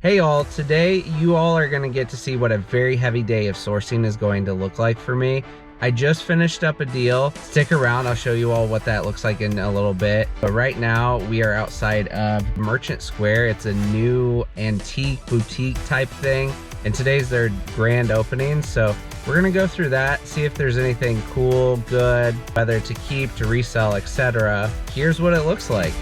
Hey all, today you all are gonna get to see what a very heavy day of sourcing is going to look like for me. I just finished up a deal. Stick around, I'll show you all what that looks like in a little bit. But right now we are outside of Merchant Square. It's a new antique boutique type thing. And today's their grand opening. So we're gonna go through that, see if there's anything cool, good, whether to keep, to resell, etc. Here's what it looks like.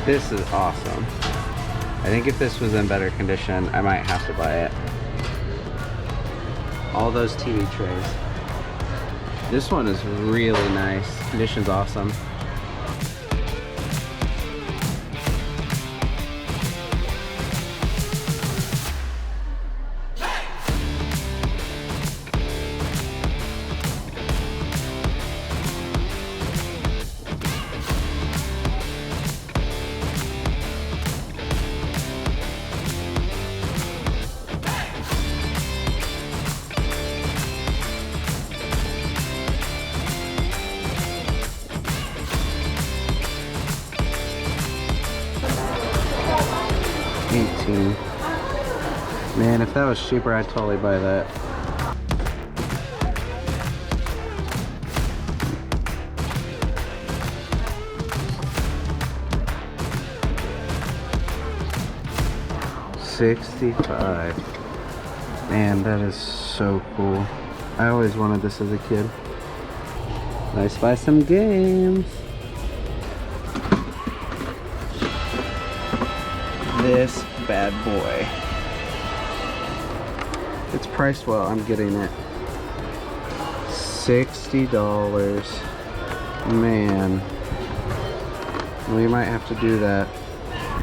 This is awesome. I think if this was in better condition, I might have to buy it. All those TV trays. This one is really nice. Condition's awesome. Man, if that was cheaper, I'd totally buy that. $65. Man, that is so cool. I always wanted this as a kid. Let's buy some games. This bad boy. It's priced well, I'm getting it. $60. Man. We might have to do that.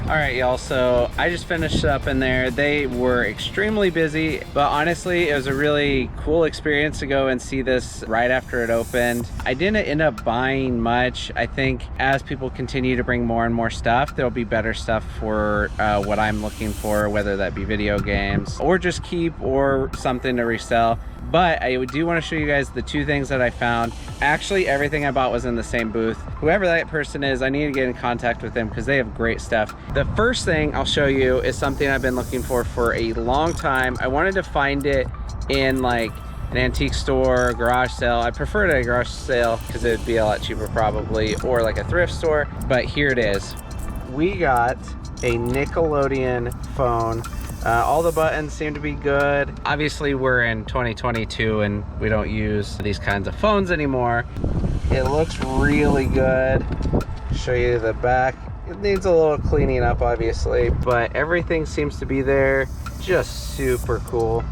Alright y'all, so I just finished up in there. They were extremely busy, but honestly it was a really cool experience to go and see this right after it opened. I didn't end up buying much. I think as people continue to bring more and more stuff, there'll be better stuff for what I'm looking for, whether that be video games or just keep or something to resell. But I do want to show you guys the two things that I found. Actually, everything I bought was in the same booth. Whoever that person is, I need to get in contact with them because they have great stuff. The first thing I'll show you is something I've been looking for a long time. I wanted to find it in like an antique store, garage sale. I prefer it at a garage sale because it'd be a lot cheaper probably, or like a thrift store. But here it is. We got a Nickelodeon phone. All the buttons seem to be good. Obviously we're in 2022 and we don't use these kinds of phones anymore. It looks really good. Show you the back. It needs a little cleaning up obviously, but everything seems to be there. Just super cool.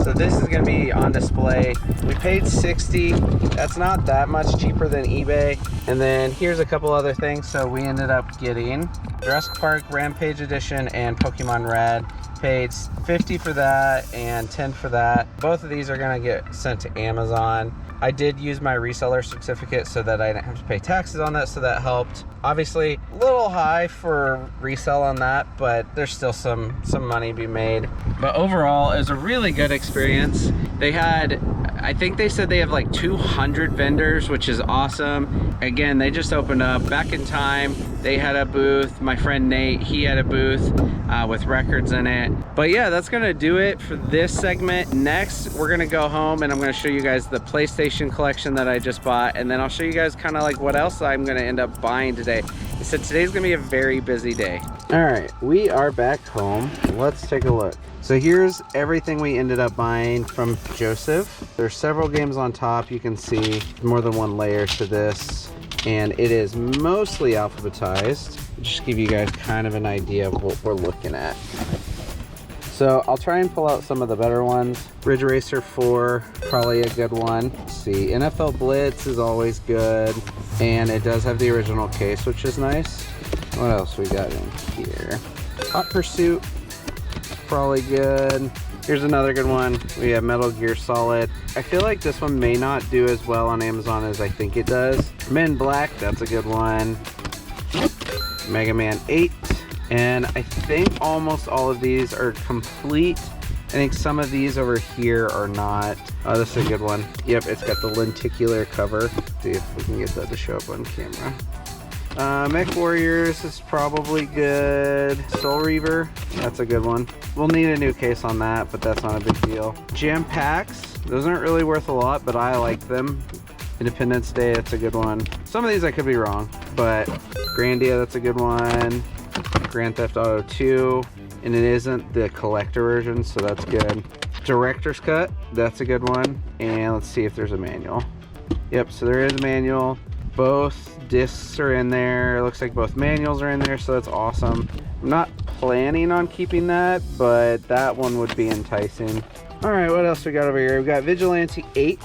So this is gonna be on display. We paid $60. That's not that much cheaper than eBay. And then here's a couple other things. So we ended up getting Jurassic Park Rampage Edition and Pokemon Red. Paid $50 for that and $10 for that. Both of these are gonna get sent to Amazon. I did use my reseller certificate so that I didn't have to pay taxes on that, so that helped. Obviously, a little high for resell on that, but there's still some money to be made. But overall, it was a really good experience. They had I think they said they have like 200 vendors, which is awesome. Again, they just opened up. Back in time, they had a booth. My friend Nate, he had a booth with records in it. But yeah, that's gonna do it for this segment. Next, we're gonna go home and I'm gonna show you guys the PlayStation collection that I just bought, and then I'll show you guys kind of like what else I'm gonna end up buying today. I said today's gonna be a very busy day. All right, we are back home. Let's take a look. So here's everything we ended up buying from Joseph. There's several games on top. You can see more than one layer to this, and it is mostly alphabetized. Just give you guys kind of an idea of what we're looking at. So I'll try and pull out some of the better ones. Ridge Racer 4, probably a good one. Let's see, NFL Blitz is always good, and it does have the original case, which is nice. What else we got in here? Hot Pursuit, probably good. Here's another good one. We have Metal Gear Solid. I feel like this one may not do as well on Amazon as I think it does. Men in Black, that's a good one. Mega Man 8. And I think almost all of these are complete. I think some of these over here are not. Oh, this is a good one. Yep, it's got the lenticular cover. Let's see if we can get that to show up on camera. Mech Warriors is probably good. Soul Reaver, that's a good one. We'll need a new case on that, but that's not a big deal. Jam Packs, those aren't really worth a lot, but I like them. Independence Day, that's a good one. Some of these I could be wrong, but Grandia, that's a good one. Grand Theft Auto 2, and it isn't the collector version, so that's good. Director's Cut, that's a good one. And let's see if there's a manual. Yep, so there is a manual. Both discs are in there. It looks like both manuals are in there, so that's awesome. I'm not planning on keeping that, but that one would be enticing. All right, what else we got over here? We've got Vigilante 8,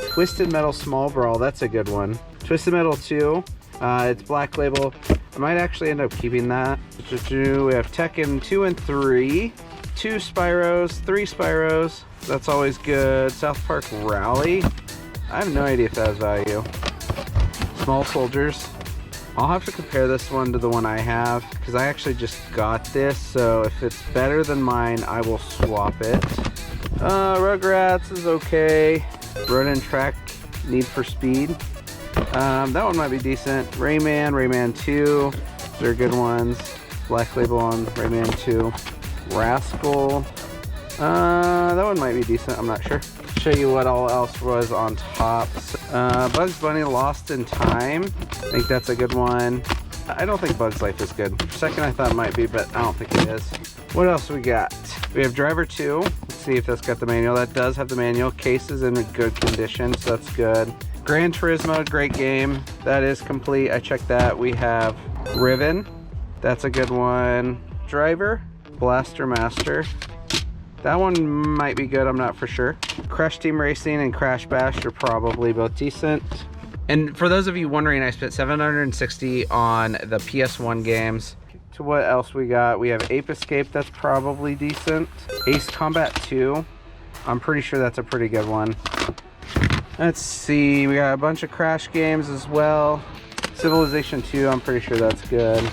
Twisted Metal Small Brawl, that's a good one. Twisted Metal 2, it's Black Label. I might actually end up keeping that. We have Tekken 2 and 3, 2 Spyros, 3 Spyros, that's always good. South Park Rally, I have no idea if that has value. Small Soldiers, I'll have to compare this one to the one I have because I actually just got this, so if it's better than mine, I will swap it. Rugrats is okay. Road and Track, Need for Speed. That one might be decent. Rayman, Rayman 2, they're good ones. Black Label on Rayman 2. Rascal, that one might be decent, I'm not sure. Show you what all else was on top. Bugs Bunny Lost in Time, I think that's a good one. I don't think Bugs Life is good. For a second I thought it might be, but I don't think it is. What else we got? We have Driver 2. Let's see if that's got the manual. That does have the manual. Case is in good condition, so that's good. Gran Turismo, great game. That is complete. I checked that. We have Riven. That's a good one. Driver, Blaster Master. That one might be good, I'm not for sure. Crash Team Racing and Crash Bash are probably both decent. And for those of you wondering, I spent $760 on the PS1 games. To what else we got? We have Ape Escape, that's probably decent. Ace Combat 2, I'm pretty sure that's a pretty good one. Let's see, we got a bunch of Crash games as well. Civilization 2, I'm pretty sure that's good.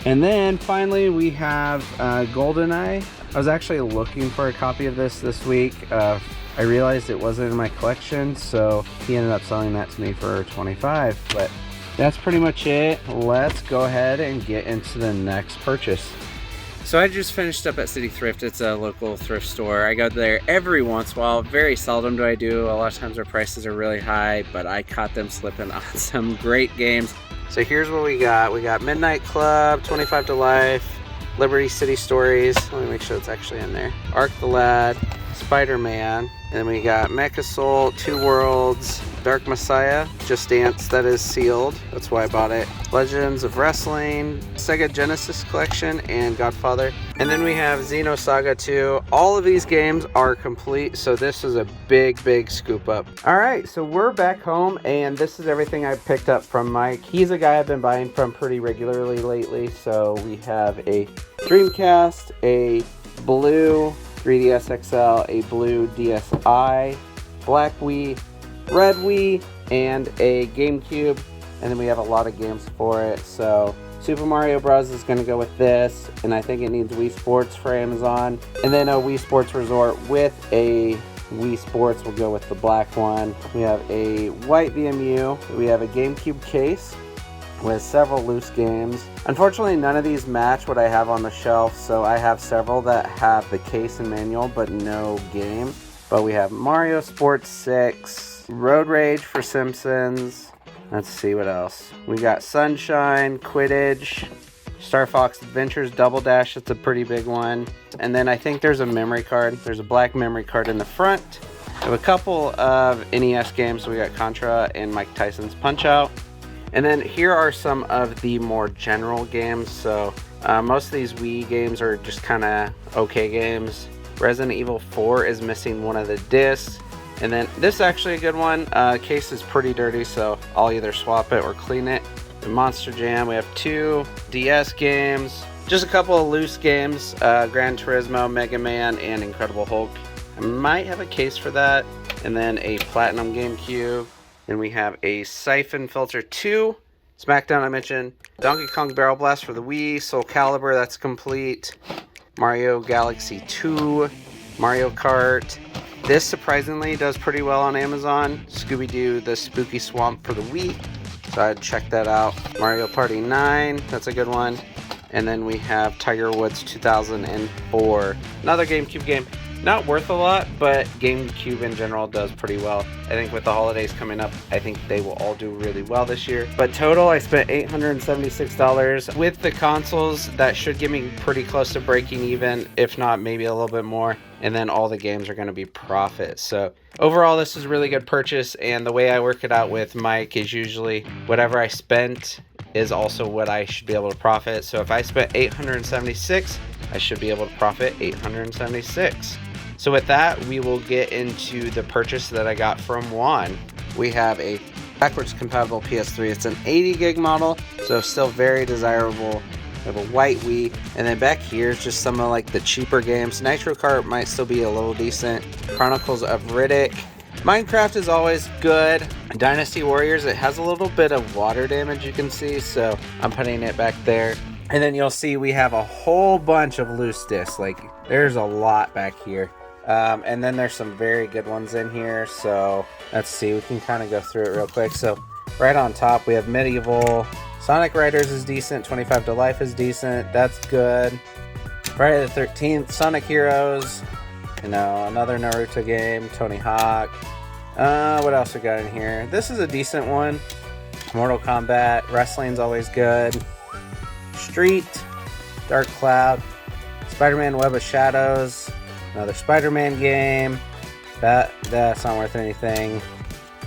And then finally we have GoldenEye. I was actually looking for a copy of this week. I realized it wasn't in my collection, so he ended up selling that to me for $25. But that's pretty much it. Let's go ahead and get into the next purchase. So I just finished up at City Thrift. It's a local thrift store. I go there every once in a while. Very seldom do I do. A lot of times their prices are really high, but I caught them slipping on some great games. So here's what we got. We got Midnight Club, 25 to Life, Liberty City Stories. Let me make sure it's actually in there. Ark the Lad, Spider-Man, and then we got Mech Assault, Two Worlds, Dark Messiah, Just Dance, that is sealed. That's why I bought it. Legends of Wrestling, Sega Genesis Collection, and Godfather. And then we have Xenosaga 2. All of these games are complete, so this is a big scoop up. All right, so we're back home, and this is everything I picked up from Mike. He's a guy I've been buying from pretty regularly lately. So we have a Dreamcast, a blue 3DS XL, a blue DSi, black Wii, red Wii, and a GameCube, and then we have a lot of games for it. So Super Mario Bros. Is going to go with this, and I think it needs Wii Sports for Amazon, and then a Wii Sports Resort with a Wii Sports, we'll go with the black one. We have a white VMU. We have a GameCube case with several loose games. Unfortunately, none of these match what I have on the shelf, so I have several that have the case and manual but no game. But we have Mario Sports 6, Road Rage for Simpsons. Let's see what else. We got Sunshine, Quidditch, Star Fox Adventures Double Dash, that's a pretty big one. And then I think there's a memory card. There's a black memory card in the front. We have a couple of NES games. We got Contra and Mike Tyson's Punch-Out! And then here are some of the more general games. So most of these Wii games are just kind of okay games. Resident Evil 4 is missing one of the discs. And then this is actually a good one. Case is pretty dirty, so I'll either swap it or clean it. The Monster Jam, we have 2 DS games. Just a couple of loose games. Gran Turismo, Mega Man, and Incredible Hulk. I might have a case for that. And then a Platinum GameCube. Then we have a Siphon Filter 2, Smackdown I mentioned, Donkey Kong Barrel Blast for the Wii, Soul Calibur, that's complete, Mario Galaxy 2, Mario Kart. This surprisingly does pretty well on Amazon. Scooby-Doo The Spooky Swamp for the Wii, so I'd check that out. Mario Party 9, that's a good one. And then we have Tiger Woods 2004, another GameCube game. Not worth a lot, but GameCube in general does pretty well. I think with the holidays coming up, I think they will all do really well this year. But total, I spent $876. With the consoles, that should get me pretty close to breaking even, if not maybe a little bit more. And then all the games are going to be profit. So overall, this is a really good purchase. And the way I work it out with Mike is usually whatever I spent is also what I should be able to profit. So if I spent $876, I should be able to profit $876. So with that, we will get into the purchase that I got from Juan. We have a backwards compatible PS3. It's an 80 gig model, so still very desirable. We have a white Wii, and then back here is just some of like the cheaper games. Nitro Kart might still be a little decent. Chronicles of Riddick. Minecraft is always good. Dynasty Warriors, it has a little bit of water damage, you can see, so I'm putting it back there. And then you'll see we have a whole bunch of loose discs. Like, there's a lot back here. And then there's some very good ones in here. So let's see, we can kind of go through it real quick. So right on top, we have Medieval. Sonic Riders is decent. 25 to Life is decent. That's good. Friday the 13th, Sonic Heroes. You know, another Naruto game. Tony Hawk. What else we got in here? This is a decent one. Mortal Kombat. Wrestling's always good. Street. Dark Cloud. Spider-Man Web of Shadows. Another Spider-Man game. That's not worth anything.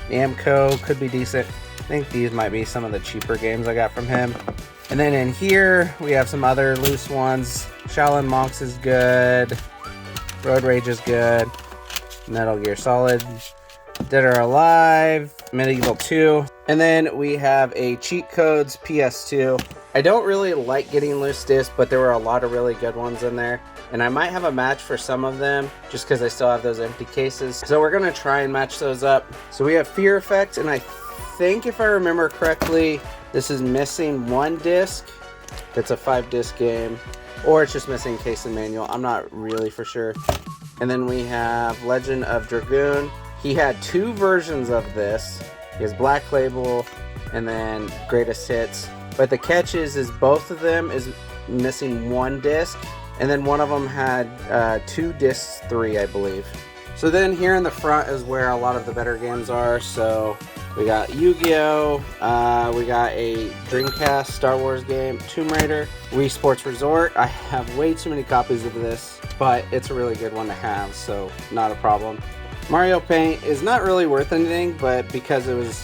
Namco could be decent. I think these might be some of the cheaper games I got from him. And then in here, we have some other loose ones. Shaolin Monks is good. Road Rage is good. Metal Gear Solid. Dead or Alive. Medieval 2. And then we have a Cheat Codes PS2. I don't really like getting loose discs, but there were a lot of really good ones in there. And I might have a match for some of them, just because I still have those empty cases. So we're going to try and match those up. So we have Fear Effect, and I think if I remember correctly, this is missing one disc. It's a 5-disc game. Or it's just missing case and manual. I'm not really for sure. And then we have Legend of Dragoon. He had 2 versions of this. He has Black Label and then Greatest Hits. But the catch is both of them is missing one disc. And then one of them had 2 discs, 3 I believe. So then here in the front is where a lot of the better games are. So we got Yu-Gi-Oh! We got a Dreamcast Star Wars game, Tomb Raider, Wii Sports Resort. I have way too many copies of this, but it's a really good one to have, so not a problem. Mario Paint is not really worth anything, but because it was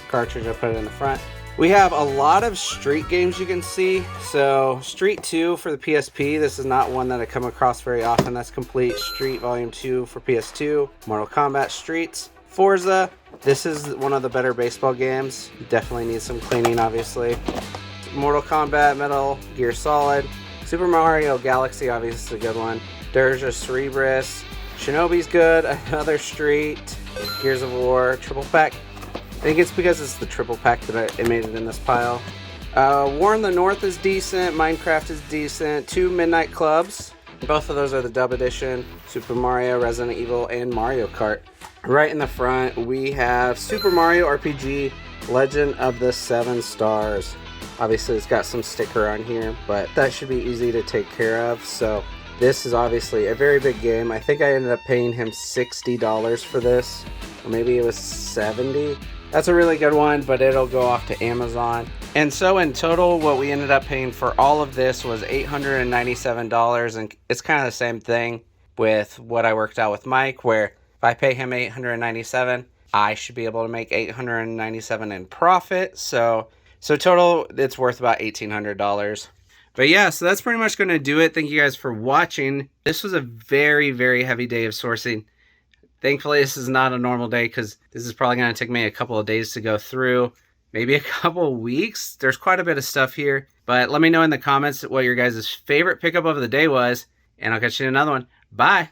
cartridge, I put it in the front. We have a lot of Street games you can see. So Street 2 for the PSP. This is not one that I come across very often. That's complete. Street Volume 2 for PS2. Mortal Kombat Streets. Forza. This is one of the better baseball games. Definitely needs some cleaning, obviously. Mortal Kombat, Metal Gear Solid. Super Mario Galaxy, obviously, is a good one. Dirge of Cerebus. Shinobi's good. Another Street. Gears of War. Triple Pack. I think it's because it's the triple pack that it made it in this pile. War in the North is decent. Minecraft is decent. 2 Midnight Clubs. Both of those are the Dub Edition, Super Mario, Resident Evil, and Mario Kart. Right in the front, we have Super Mario RPG Legend of the Seven Stars. Obviously, it's got some sticker on here, but that should be easy to take care of. So this is obviously a very big game. I think I ended up paying him $60 for this, or maybe it was $70. That's a really good one, but it'll go off to Amazon. And so in total, what we ended up paying for all of this was $897, and it's kind of the same thing with what I worked out with Mike, where if I pay him $897, I should be able to make $897 in profit. So total, it's worth about $1,800. But yeah, so that's pretty much going to do it. Thank you guys for watching. This was a very, very heavy day of sourcing. Thankfully, this is not a normal day because this is probably going to take me a couple of days to go through. Maybe a couple of weeks. There's quite a bit of stuff here. But let me know in the comments what your guys' favorite pickup of the day was. And I'll catch you in another one. Bye.